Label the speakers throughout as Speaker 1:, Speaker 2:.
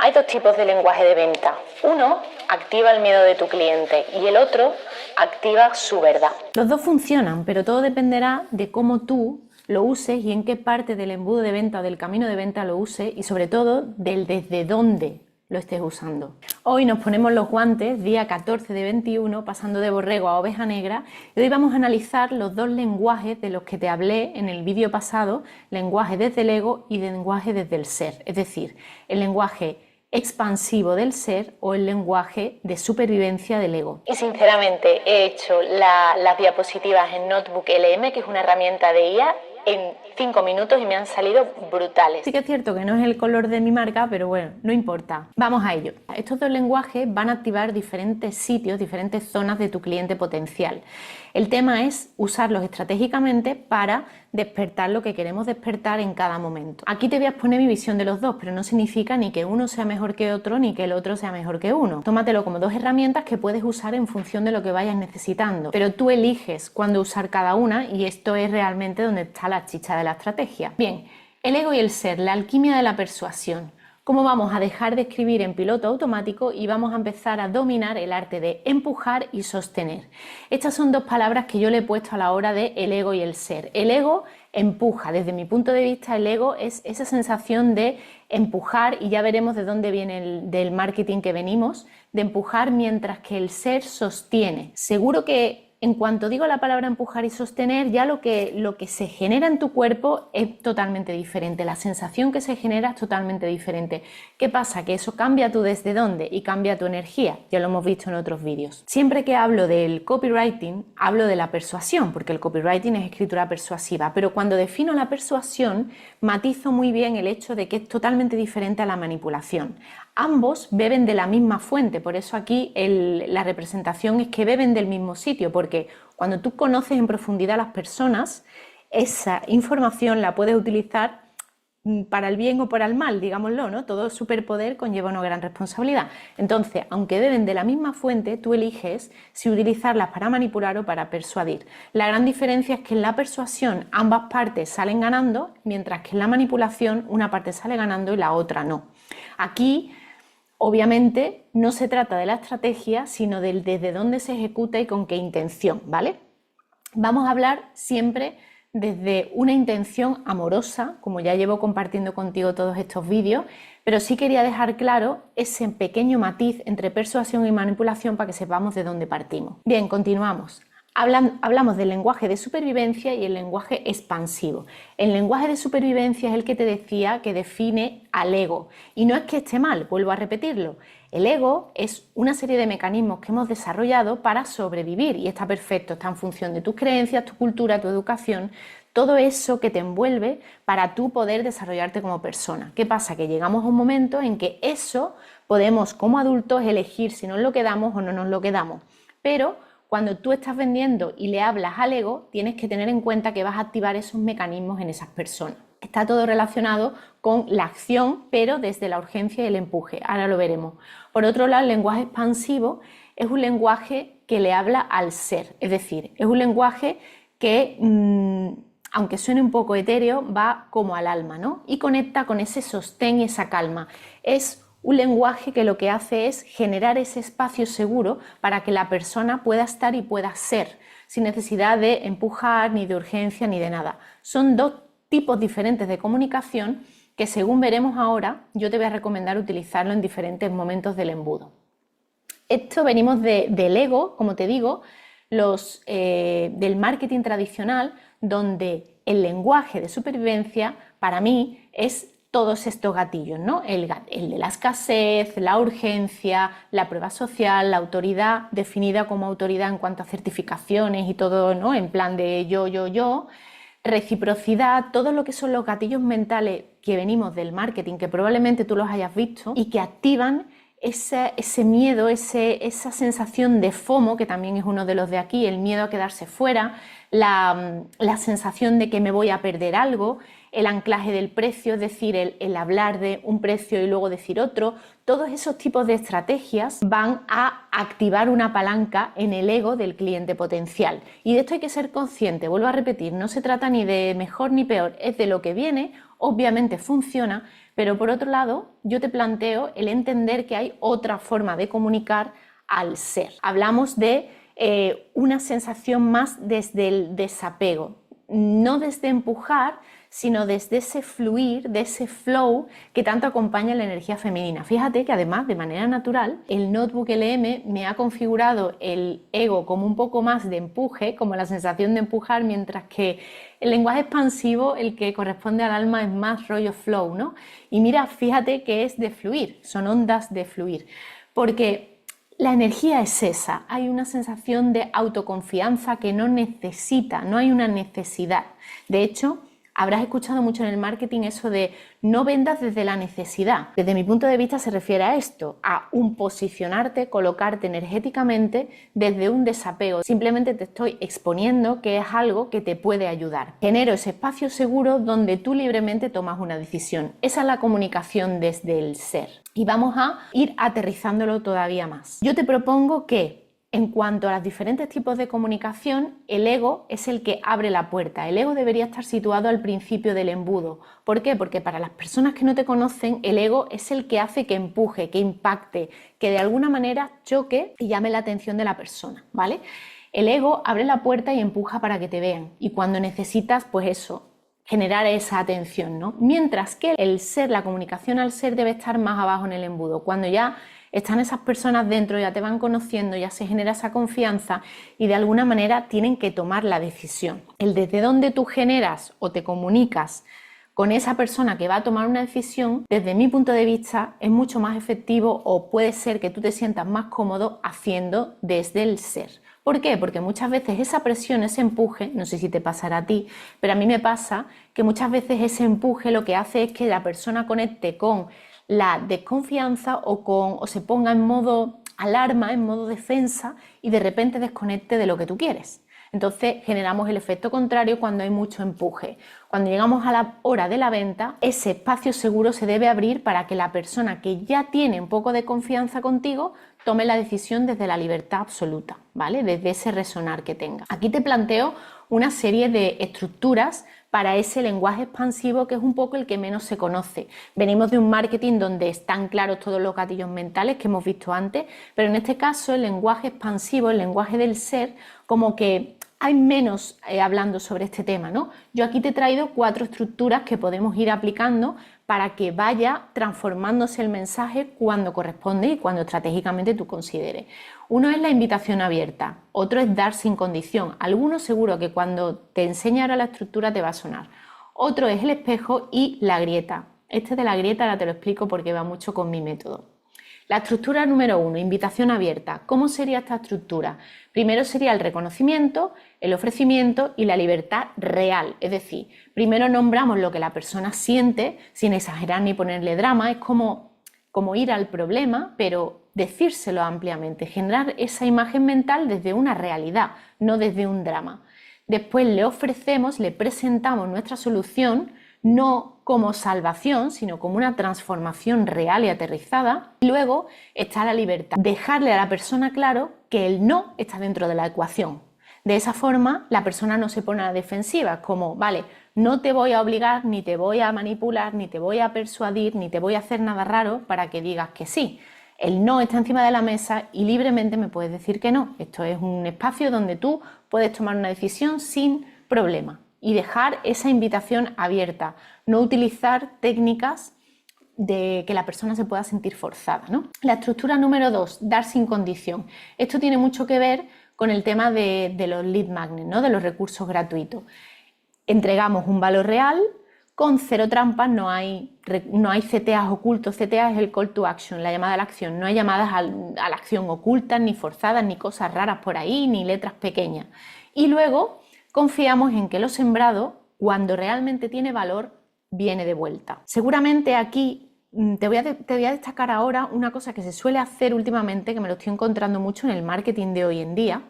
Speaker 1: Hay dos tipos de lenguaje de venta. Uno activa el miedo de tu cliente y el otro activa su verdad.
Speaker 2: Los dos funcionan, pero todo dependerá de cómo tú lo uses y en qué parte del embudo de venta o del camino de venta lo uses y sobre todo del desde dónde lo estés usando. Hoy nos ponemos los guantes, día 14 de 21, pasando de borrego a oveja negra, y hoy vamos a analizar los dos lenguajes de los que te hablé en el vídeo pasado, lenguaje desde el ego y lenguaje desde el ser, es decir, el lenguaje expansivo del ser o el lenguaje de supervivencia del ego.
Speaker 1: Y sinceramente he hecho las diapositivas en Notebook LM, que es una herramienta de IA, en 5 minutos y me han salido brutales.
Speaker 2: Sí que es cierto que no es el color de mi marca, pero bueno, no importa. Vamos a ello. Estos dos lenguajes van a activar diferentes sitios, diferentes zonas de tu cliente potencial. El tema es usarlos estratégicamente para despertar lo que queremos despertar en cada momento. Aquí te voy a exponer mi visión de los dos, pero no significa ni que uno sea mejor que otro, ni que el otro sea mejor que uno. Tómatelo como dos herramientas que puedes usar en función de lo que vayas necesitando, pero tú eliges cuándo usar cada una y esto es realmente donde está la chicha de la estrategia. Bien, el ego y el ser, la alquimia de la persuasión. Cómo vamos a dejar de escribir en piloto automático y vamos a empezar a dominar el arte de empujar y sostener. Estas son dos palabras que yo le he puesto a la hora de el ego y el ser. El ego empuja, desde mi punto de vista el ego es esa sensación de empujar, y ya veremos de dónde viene del marketing que venimos, de empujar, mientras que el ser sostiene. Seguro que en cuanto digo la palabra empujar y sostener, ya lo que se genera en tu cuerpo es totalmente diferente, la sensación que se genera es totalmente diferente. ¿Qué pasa? Que eso cambia tu desde dónde y cambia tu energía, ya lo hemos visto en otros vídeos. Siempre que hablo del copywriting, hablo de la persuasión, porque el copywriting es escritura persuasiva, pero cuando defino la persuasión, matizo muy bien el hecho de que es totalmente diferente a la manipulación. Ambos beben de la misma fuente, por eso aquí la representación es que beben del mismo sitio, porque cuando tú conoces en profundidad a las personas, esa información la puedes utilizar para el bien o para el mal, digámoslo, ¿no? Todo superpoder conlleva una gran responsabilidad. Entonces, aunque beben de la misma fuente, tú eliges si utilizarlas para manipular o para persuadir. La gran diferencia es que en la persuasión ambas partes salen ganando, mientras que en la manipulación una parte sale ganando y la otra no. Aquí, obviamente, no se trata de la estrategia, sino del desde dónde se ejecuta y con qué intención, ¿vale? Vamos a hablar siempre desde una intención amorosa, como ya llevo compartiendo contigo todos estos vídeos, pero sí quería dejar claro ese pequeño matiz entre persuasión y manipulación para que sepamos de dónde partimos. Bien, continuamos. Hablamos del lenguaje de supervivencia y el lenguaje expansivo. El lenguaje de supervivencia es el que te decía que define al ego. Y no es que esté mal, vuelvo a repetirlo. El ego es una serie de mecanismos que hemos desarrollado para sobrevivir y está perfecto, está en función de tus creencias, tu cultura, tu educación, todo eso que te envuelve para tú poder desarrollarte como persona. ¿Qué pasa? Que llegamos a un momento en que eso podemos como adultos elegir si nos lo quedamos o no nos lo quedamos. Pero cuando tú estás vendiendo y le hablas al ego, tienes que tener en cuenta que vas a activar esos mecanismos en esas personas. Está todo relacionado con la acción, pero desde la urgencia y el empuje. Ahora lo veremos. Por otro lado, el lenguaje expansivo es un lenguaje que le habla al ser. Es decir, es un lenguaje que, aunque suene un poco etéreo, va como al alma, ¿no? Y conecta con ese sostén y esa calma. Es un lenguaje que lo que hace es generar ese espacio seguro para que la persona pueda estar y pueda ser, sin necesidad de empujar, ni de urgencia, ni de nada. Son dos tipos diferentes de comunicación que, según veremos ahora, yo te voy a recomendar utilizarlo en diferentes momentos del embudo. Esto venimos del ego, como te digo, del marketing tradicional, donde el lenguaje de supervivencia para mí es todos estos gatillos, ¿no? El de la escasez, la urgencia, la prueba social, la autoridad, definida como autoridad en cuanto a certificaciones y todo, ¿no? En plan de yo, reciprocidad, todo lo que son los gatillos mentales que venimos del marketing, que probablemente tú los hayas visto y que activan ese miedo, esa sensación de FOMO, que también es uno de los de aquí, el miedo a quedarse fuera, la sensación de que me voy a perder algo, el anclaje del precio, es decir, el hablar de un precio y luego decir otro. Todos esos tipos de estrategias van a activar una palanca en el ego del cliente potencial. Y de esto hay que ser consciente, vuelvo a repetir, no se trata ni de mejor ni peor, es de lo que viene, obviamente funciona, Pero por otro lado, yo te planteo el entender que hay otra forma de comunicar al ser. Hablamos de una sensación más desde el desapego, no desde empujar, sino desde ese fluir, de ese flow que tanto acompaña la energía femenina. Fíjate que además, de manera natural, el Notebook LM me ha configurado el ego como un poco más de empuje, como la sensación de empujar, mientras que el lenguaje expansivo, el que corresponde al alma, es más rollo flow, ¿no? Y mira, fíjate que es de fluir, son ondas de fluir, porque la energía es esa, hay una sensación de autoconfianza que no necesita, no hay una necesidad. De hecho, habrás escuchado mucho en el marketing eso de no vendas desde la necesidad. Desde mi punto de vista se refiere a esto, a un posicionarte, colocarte energéticamente desde un desapego. Simplemente te estoy exponiendo que es algo que te puede ayudar. Genero ese espacio seguro donde tú libremente tomas una decisión. Esa es la comunicación desde el ser. Y vamos a ir aterrizándolo todavía más. Yo te propongo que en cuanto a los diferentes tipos de comunicación, el ego es el que abre la puerta. El ego debería estar situado al principio del embudo. ¿Por qué? Porque para las personas que no te conocen, el ego es el que hace que empuje, que impacte, que de alguna manera choque y llame la atención de la persona, ¿vale? El ego abre la puerta y empuja para que te vean. Y cuando necesitas, pues eso, generar esa atención, ¿no? Mientras que el ser, la comunicación al ser debe estar más abajo en el embudo. Cuando ya están esas personas dentro, ya te van conociendo, ya se genera esa confianza y de alguna manera tienen que tomar la decisión. El desde dónde tú generas o te comunicas con esa persona que va a tomar una decisión, desde mi punto de vista, es mucho más efectivo o puede ser que tú te sientas más cómodo haciendo desde el ser. ¿Por qué? Porque muchas veces esa presión, ese empuje, no sé si te pasará a ti, pero a mí me pasa que muchas veces ese empuje lo que hace es que la persona conecte con la desconfianza o se ponga en modo alarma, en modo defensa y de repente desconecte de lo que tú quieres. Entonces generamos el efecto contrario cuando hay mucho empuje. Cuando llegamos a la hora de la venta, ese espacio seguro se debe abrir para que la persona que ya tiene un poco de confianza contigo tome la decisión desde la libertad absoluta, ¿vale? Desde ese resonar que tenga. Aquí te planteo una serie de estructuras para ese lenguaje expansivo que es un poco el que menos se conoce. Venimos de un marketing donde están claros todos los gatillos mentales que hemos visto antes, pero en este caso el lenguaje expansivo, el lenguaje del ser, como que hay menos hablando sobre este tema, ¿no? Yo aquí te he traído 4 estructuras que podemos ir aplicando para que vaya transformándose el mensaje cuando corresponde y cuando estratégicamente tú consideres. Uno es la invitación abierta, otro es dar sin condición. Alguno seguro que cuando te enseñe ahora la estructura te va a sonar. Otro es el espejo y la grieta. Este de la grieta ahora te lo explico porque va mucho con mi método. La estructura número 1, invitación abierta. ¿Cómo sería esta estructura? Primero sería el reconocimiento, el ofrecimiento y la libertad real. Es decir, primero nombramos lo que la persona siente, sin exagerar ni ponerle drama. Es como ir al problema, pero decírselo ampliamente, generar esa imagen mental desde una realidad, no desde un drama. Después le ofrecemos, le presentamos nuestra solución, no como salvación, sino como una transformación real y aterrizada. Y luego está la libertad, dejarle a la persona claro que el no está dentro de la ecuación. De esa forma, la persona no se pone a la defensiva, como, vale, no te voy a obligar, ni te voy a manipular, ni te voy a persuadir, ni te voy a hacer nada raro para que digas que sí. El no está encima de la mesa y libremente me puedes decir que no. Esto es un espacio donde tú puedes tomar una decisión sin problema y dejar esa invitación abierta, no utilizar técnicas de que la persona se pueda sentir forzada, ¿no? La estructura número 2, dar sin condición. Esto tiene mucho que ver con el tema de los lead magnets, ¿no? De los recursos gratuitos. Entregamos un valor real, con cero trampas, no hay CTAs ocultos. CTA es el call to action, la llamada a la acción. No hay llamadas a la acción ocultas, ni forzadas, ni cosas raras por ahí, ni letras pequeñas. Y luego confiamos en que lo sembrado, cuando realmente tiene valor, viene de vuelta. Seguramente aquí te voy a destacar ahora una cosa que se suele hacer últimamente, que me lo estoy encontrando mucho en el marketing de hoy en día,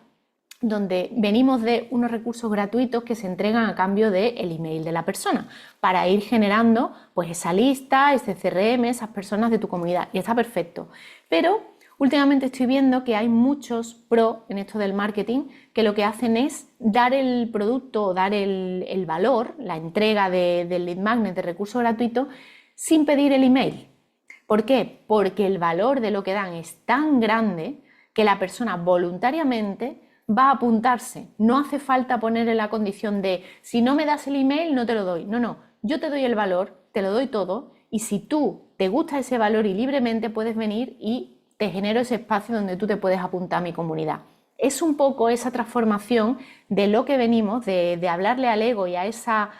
Speaker 2: donde venimos de unos recursos gratuitos que se entregan a cambio del email de la persona para ir generando pues esa lista, ese CRM, esas personas de tu comunidad, y está perfecto. Pero últimamente estoy viendo que hay muchos pros en esto del marketing que lo que hacen es dar el producto o dar el valor, la entrega del lead magnet, de recursos gratuitos, sin pedir el email. ¿Por qué? Porque el valor de lo que dan es tan grande que la persona voluntariamente va a apuntarse. No hace falta ponerle la condición de si no me das el email no te lo doy. No, yo te doy el valor, te lo doy todo y si tú te gusta ese valor y libremente puedes venir y te genero ese espacio donde tú te puedes apuntar a mi comunidad. Es un poco esa transformación de lo que venimos, de hablarle al ego y a esa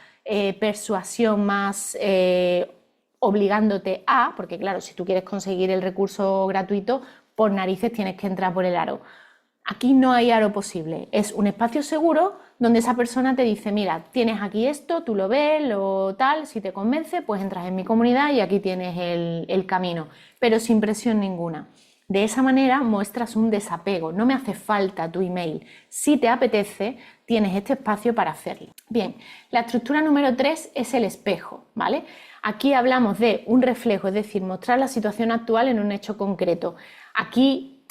Speaker 2: persuasión más obligándote a, porque claro, si tú quieres conseguir el recurso gratuito, por narices tienes que entrar por el aro. Aquí no hay aro posible, es un espacio seguro donde esa persona te dice, mira, tienes aquí esto, tú lo ves, lo tal, si te convence, pues entras en mi comunidad y aquí tienes el camino, pero sin presión ninguna. De esa manera muestras un desapego, no me hace falta tu email. Si te apetece, tienes este espacio para hacerlo. Bien, la estructura número 3 es el espejo, ¿vale? Aquí hablamos de un reflejo, es decir, mostrar la situación actual en un hecho concreto. Aquí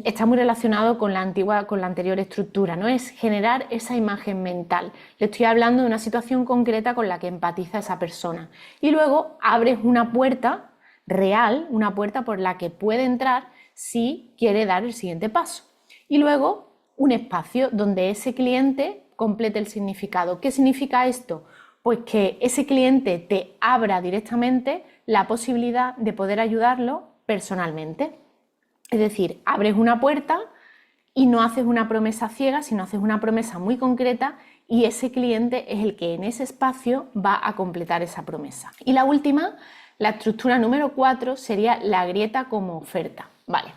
Speaker 2: está muy relacionado con la anterior estructura, ¿no? Es generar esa imagen mental. Le estoy hablando de una situación concreta con la que empatiza esa persona. Y luego abres una puerta real, una puerta por la que puede entrar si quiere dar el siguiente paso. Y luego un espacio donde ese cliente complete el significado. ¿Qué significa esto? Pues que ese cliente te abra directamente la posibilidad de poder ayudarlo personalmente. Es decir, abres una puerta y no haces una promesa ciega, sino haces una promesa muy concreta y ese cliente es el que en ese espacio va a completar esa promesa. Y la última, la estructura número 4, sería la grieta como oferta. Vale.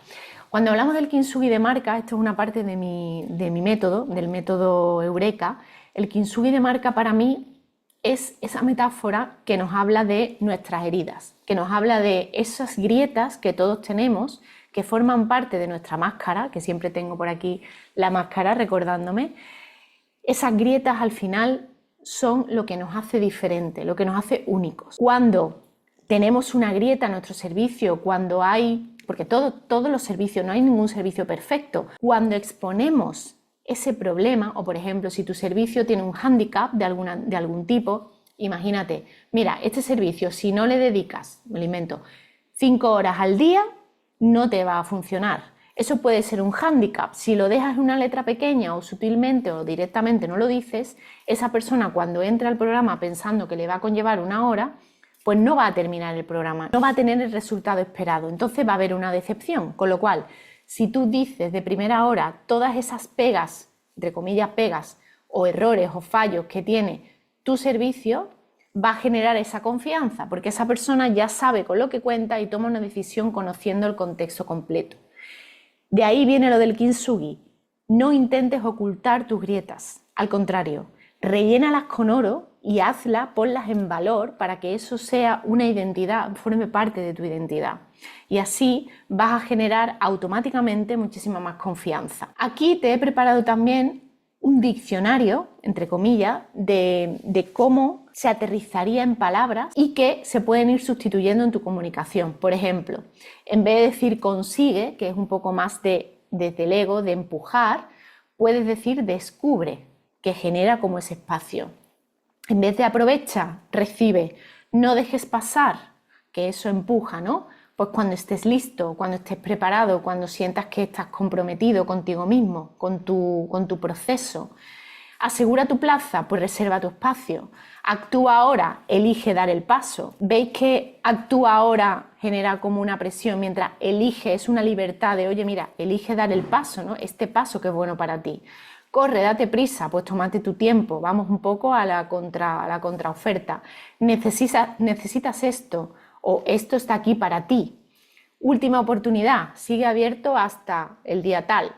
Speaker 2: Cuando hablamos del kintsugi de marca, esto es una parte de mi método, del método Eureka. El kintsugi de marca para mí es esa metáfora que nos habla de nuestras heridas, que nos habla de esas grietas que todos tenemos, que forman parte de nuestra máscara, que siempre tengo por aquí la máscara recordándome. Esas grietas al final son lo que nos hace diferente, lo que nos hace únicos. Cuando tenemos una grieta en nuestro servicio, cuando hay, porque todos los servicios, no hay ningún servicio perfecto, cuando exponemos ese problema, o por ejemplo, si tu servicio tiene un hándicap de algún tipo, imagínate, mira, este servicio, si no le dedicas, me lo invento, 5 horas al día, no te va a funcionar. Eso puede ser un hándicap. Si lo dejas en una letra pequeña o sutilmente o directamente no lo dices, esa persona cuando entra al programa pensando que le va a conllevar 1 hora, pues no va a terminar el programa, no va a tener el resultado esperado. Entonces va a haber una decepción. Con lo cual, si tú dices de primera hora todas esas pegas, entre comillas pegas, o errores o fallos que tiene tu servicio, va a generar esa confianza, porque esa persona ya sabe con lo que cuenta y toma una decisión conociendo el contexto completo. De ahí viene lo del kintsugi. No intentes ocultar tus grietas, al contrario, rellénalas con oro y hazlas, ponlas en valor para que eso sea una identidad, forme parte de tu identidad. Y así vas a generar automáticamente muchísima más confianza. Aquí te he preparado también un diccionario, entre comillas, de cómo se aterrizaría en palabras y que se pueden ir sustituyendo en tu comunicación. Por ejemplo, en vez de decir consigue, que es un poco más desde el ego, de empujar, puedes decir descubre, que genera como ese espacio. En vez de aprovecha, recibe, no dejes pasar, que eso empuja, ¿no? Pues cuando estés listo, cuando estés preparado, cuando sientas que estás comprometido contigo mismo, con tu proceso. Asegura tu plaza, pues reserva tu espacio. Actúa ahora, elige dar el paso. ¿Veis que actúa ahora genera como una presión, mientras elige es una libertad de, oye, mira, elige dar el paso, ¿no? Este paso que es bueno para ti. Corre, date prisa, pues tómate tu tiempo. Vamos un poco a la contraoferta. Necesitas esto, o esto está aquí para ti. Última oportunidad, sigue abierto hasta el día tal.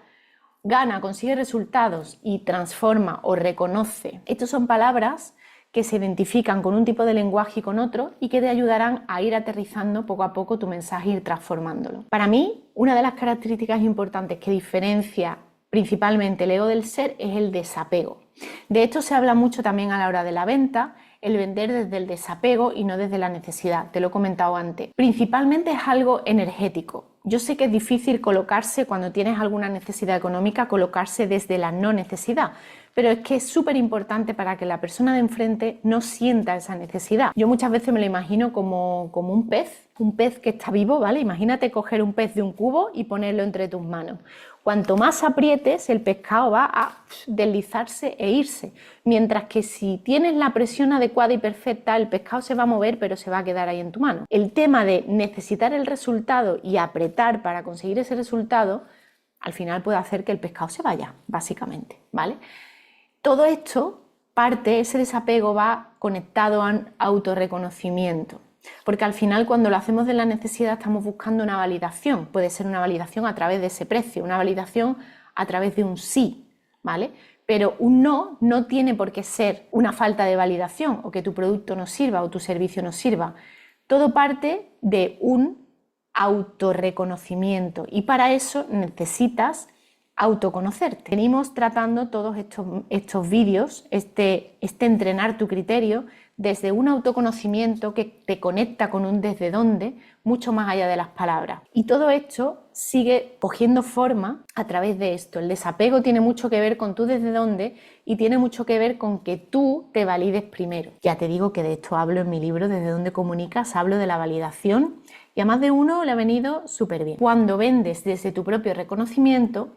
Speaker 2: Gana, consigue resultados y transforma o reconoce. Estas son palabras que se identifican con un tipo de lenguaje y con otro y que te ayudarán a ir aterrizando poco a poco tu mensaje y ir transformándolo. Para mí, una de las características importantes que diferencia principalmente el ego del ser es el desapego. De esto se habla mucho también a la hora de la venta, el vender desde el desapego y no desde la necesidad, te lo he comentado antes. Principalmente es algo energético, yo sé que es difícil colocarse cuando tienes alguna necesidad económica, colocarse desde la no necesidad, pero es que es súper importante para que la persona de enfrente no sienta esa necesidad. Yo muchas veces me lo imagino como un pez que está vivo, ¿vale? Imagínate coger un pez de un cubo y ponerlo entre tus manos. Cuanto más aprietes, el pescado va a deslizarse e irse, mientras que si tienes la presión adecuada y perfecta, el pescado se va a mover, pero se va a quedar ahí en tu mano. El tema de necesitar el resultado y apretar para conseguir ese resultado, al final puede hacer que el pescado se vaya, básicamente, ¿vale? Todo esto ese desapego va conectado a un autorreconocimiento. Porque al final, cuando lo hacemos de la necesidad, estamos buscando una validación. Puede ser una validación a través de ese precio, una validación a través de un sí, ¿vale? Pero un no tiene por qué ser una falta de validación o que tu producto no sirva o tu servicio no sirva. Todo parte de un autorreconocimiento y para eso necesitas autoconocerte. Venimos tratando todos estos vídeos, este entrenar tu criterio desde un autoconocimiento que te conecta con un desde dónde, mucho más allá de las palabras. Y todo esto sigue cogiendo forma a través de esto. El desapego tiene mucho que ver con tú desde dónde y tiene mucho que ver con que tú te valides primero. Ya te digo que de esto hablo en mi libro, Desde dónde comunicas, hablo de la validación y a más de uno le ha venido súper bien. Cuando vendes desde tu propio reconocimiento,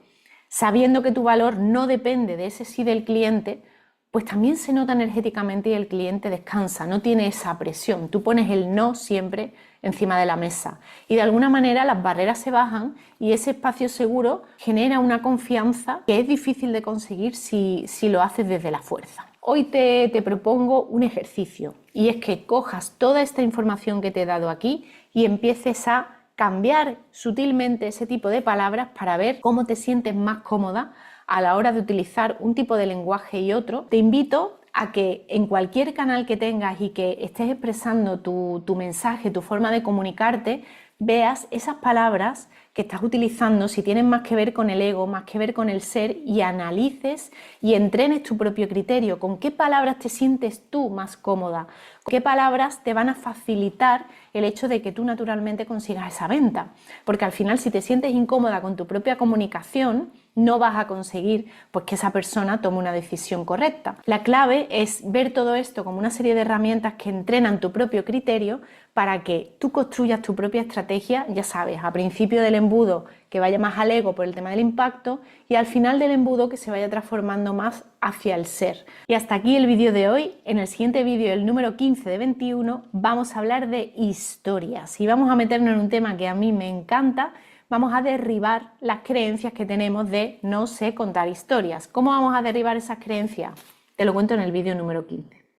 Speaker 2: sabiendo que tu valor no depende de ese sí del cliente, pues también se nota energéticamente y el cliente descansa, no tiene esa presión. Tú pones el no siempre encima de la mesa y de alguna manera las barreras se bajan y ese espacio seguro genera una confianza que es difícil de conseguir si lo haces desde la fuerza. Hoy te propongo un ejercicio y es que cojas toda esta información que te he dado aquí y empieces a cambiar sutilmente ese tipo de palabras para ver cómo te sientes más cómoda a la hora de utilizar un tipo de lenguaje y otro. Te invito a que en cualquier canal que tengas y que estés expresando tu mensaje, tu forma de comunicarte, veas esas palabras que estás utilizando, si tienen más que ver con el ego, más que ver con el ser, y analices y entrenes tu propio criterio. ¿Con qué palabras te sientes tú más cómoda? ¿Qué palabras te van a facilitar el hecho de que tú naturalmente consigas esa venta? Porque al final, si te sientes incómoda con tu propia comunicación, no vas a conseguir pues, que esa persona tome una decisión correcta. La clave es ver todo esto como una serie de herramientas que entrenan tu propio criterio para que tú construyas tu propia estrategia, ya sabes, a principio del embudo que vaya más al ego por el tema del impacto y al final del embudo que se vaya transformando más hacia el ser. Y hasta aquí el vídeo de hoy. En el siguiente vídeo, el número 15 de 21, vamos a hablar de historias y vamos a meternos en un tema que a mí me encanta. Vamos a derribar las creencias que tenemos de no sé contar historias. ¿Cómo vamos a derribar esas creencias? Te lo cuento en el vídeo número 15.